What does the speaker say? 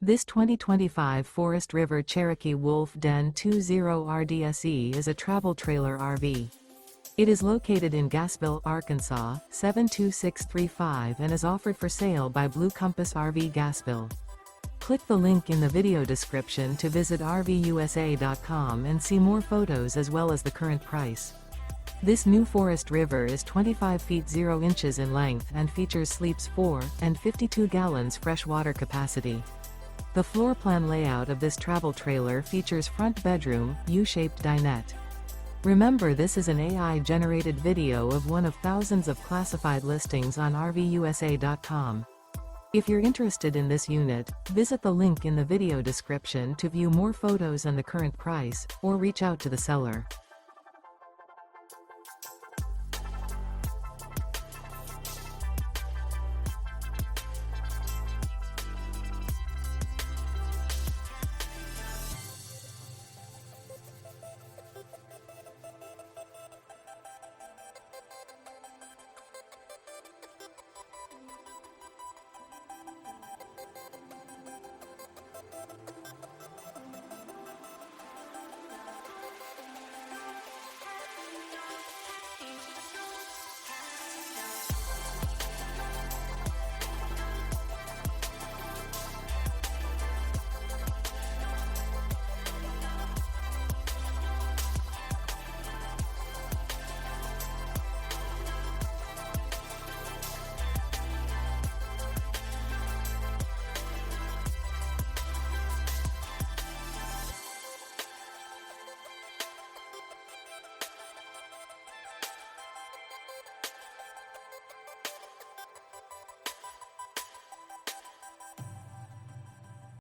This 2025 Forest River Cherokee Wolf Den 20 RDSE is a travel trailer RV. It is located in Gassville, Arkansas, 72635 and is offered for sale by Blue Compass RV Gassville. Click the link in the video description to visit RVUSA.com and see more photos as well as the current price. This new Forest River is 25 feet 0 inches in length and features sleeps 4 and 52 gallons fresh water capacity. The floor plan layout of this travel trailer features front bedroom, U-shaped dinette. Remember, this is an AI-generated video of one of thousands of classified listings on RVUSA.com. If you're interested in this unit, visit the link in the video description to view more photos and the current price, or reach out to the seller.